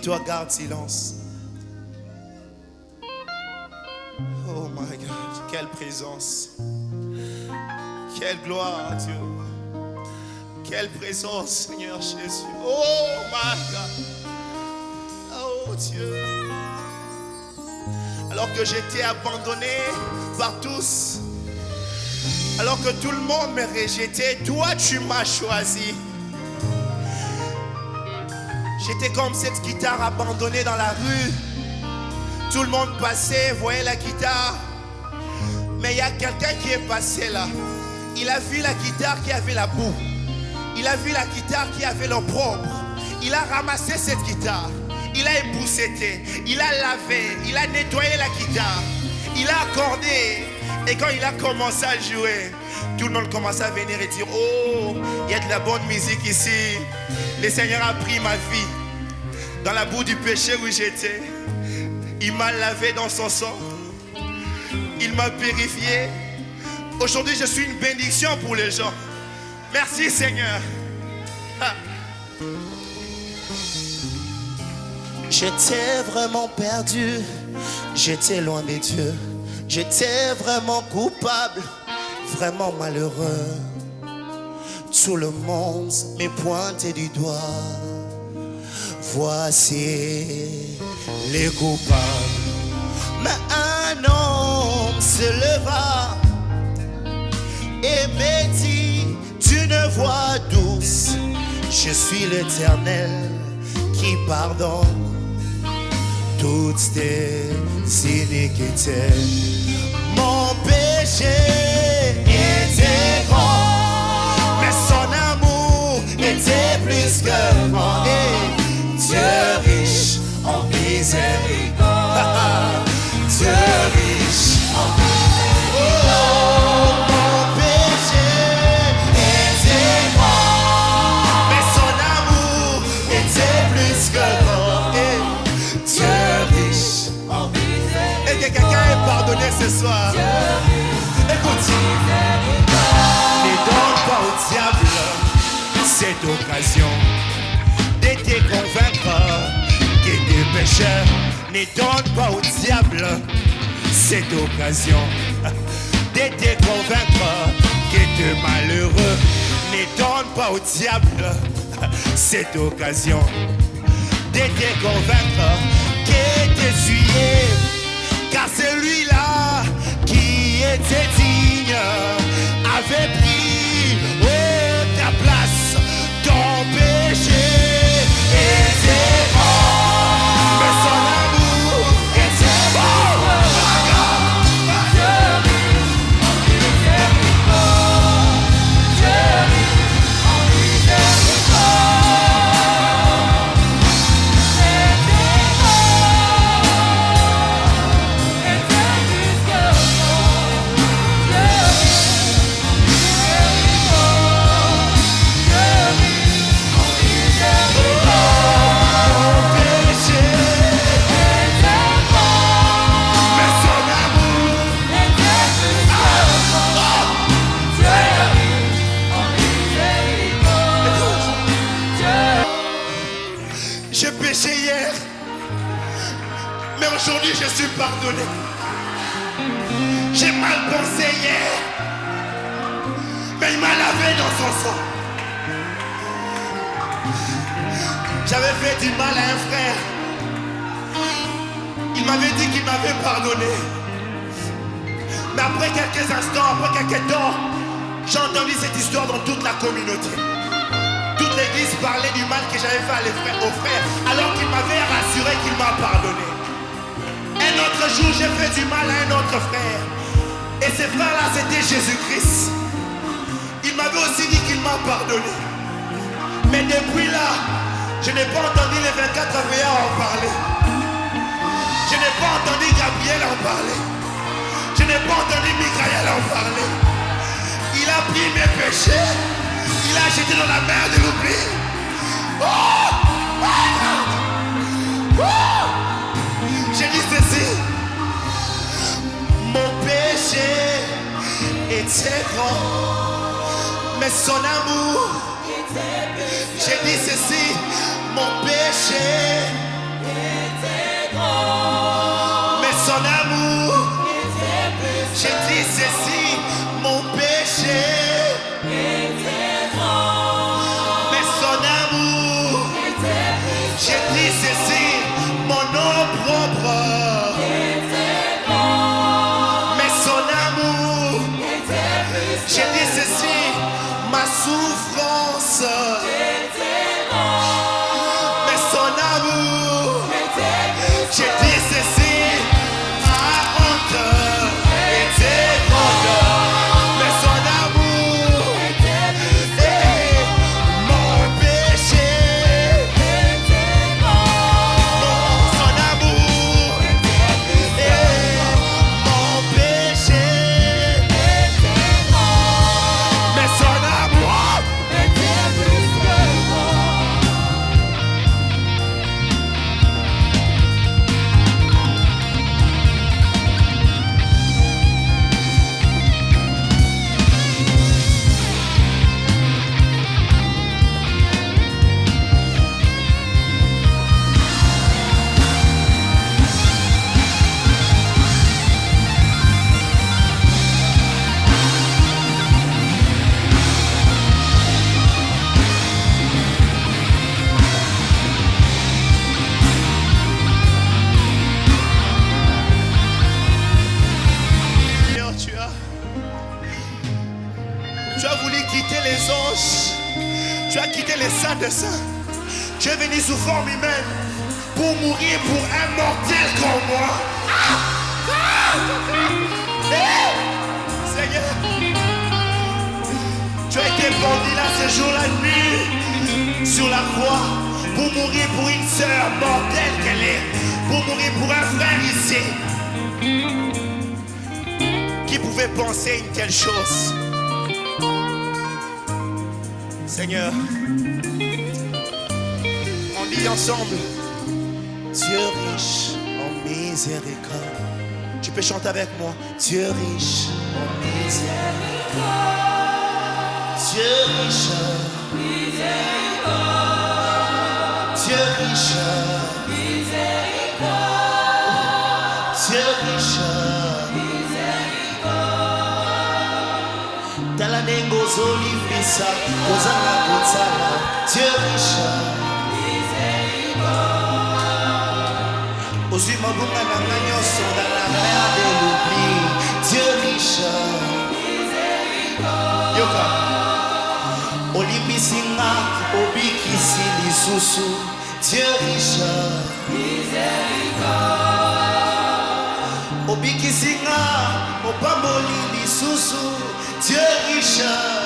toi garde silence. Oh my God, quelle présence. Quelle gloire à Dieu. Quelle présence, Seigneur Jésus. Oh my God. Oh Dieu. Alors que j'étais abandonné par tous, alors que tout le monde me rejetait, toi tu m'as choisi. J'étais comme cette guitare abandonnée dans la rue. Tout le monde passait, voyait la guitare. Mais il y a quelqu'un qui est passé là. Il a vu la guitare qui avait la boue. Il a vu la guitare qui avait l'opprobre. Il a ramassé cette guitare. Il a épousseté. Il a lavé. Il a nettoyé la guitare. Il a accordé. Et quand il a commencé à jouer, tout le monde commençait à venir et dire: oh, il y a de la bonne musique ici. Le Seigneur a pris ma vie dans la boue du péché où j'étais. Il m'a lavé dans son sang. Il m'a purifié. Aujourd'hui, je suis une bénédiction pour les gens. Merci Seigneur. J'étais vraiment perdu. J'étais loin des dieux. J'étais vraiment coupable, vraiment malheureux. Tout le monde m'est pointé du doigt. Voici les coupables. Mais un homme se leva et me dit d'une voix douce: je suis l'Éternel qui pardonne toutes tes iniquités. Mon péché était grand, mais son amour était plus que grand. Et Dieu riche en miséricorde, Dieu riche en miséricorde. Mon péché était grand, mais son amour était plus que grand. Et Dieu riche en miséricorde. Et que quelqu'un ait pardonné ce soir. Écoute, ne donne pas au diable cette occasion de te convaincre que t'es pécheur. Ne donne pas au diable cette occasion de te convaincre que t'es malheureux. Ne donne pas au diable cette occasion de te convaincre que t'es souillé. Car celui-là qui était digne avait pris ta place. Ton péché était grand, mais son amour était bon. J'ai péché hier, mais aujourd'hui je suis pardonné. J'ai mal pensé hier, mais il m'a lavé dans son sang. J'avais fait du mal à un frère. Il m'avait dit qu'il m'avait pardonné. Mais après quelques instants, après quelques temps, j'ai entendu cette histoire dans toute la communauté. Toute l'église parlait du mal que j'avais fait aux frères, alors qu'il m'avait rassuré qu'il m'a pardonné. Un autre jour, j'ai fait du mal à un autre frère. Et ce frère-là, c'était Jésus-Christ. Il m'avait aussi dit qu'il m'a pardonné. Mais depuis là, je n'ai pas entendu les 24 veilleurs en parler. Je n'ai pas entendu Gabriel en parler. Je n'ai pas entendu Michael en parler. Il a pris mes péchés. Il a jeté dans la mer de l'oubli. Oh! Oh! J'ai dit ceci. Mon péché était grand, mais son amour. J'ai dit ceci. Mon péché as quitté les saints des saints. Tu es venu sous forme humaine pour mourir pour un mortel comme moi. Seigneur, tu as été pendu là ce jour-là nuit sur la croix pour mourir pour une sœur mortelle qu'elle est, pour mourir pour un frère ici. Qui pouvait penser une telle chose? Seigneur, on dit ensemble, Dieu riche en miséricorde. Tu peux chanter avec moi, Dieu riche en miséricorde. Dieu riche en miséricorde. Dieu riche en miséricorde. Dieu riche en miséricorde. Talanengo zolifisa, kozanga kotsala. Dieu riche en miséricorde. Ozwi mabunga na nga nyonso dans la mer de l'oubli. Dieu riche en miséricorde. Yoka. Olimbisi nga, obikisi lisusu. Dieu riche en miséricorde. Obikisi nga, opamboli lisusu. Dieu riche en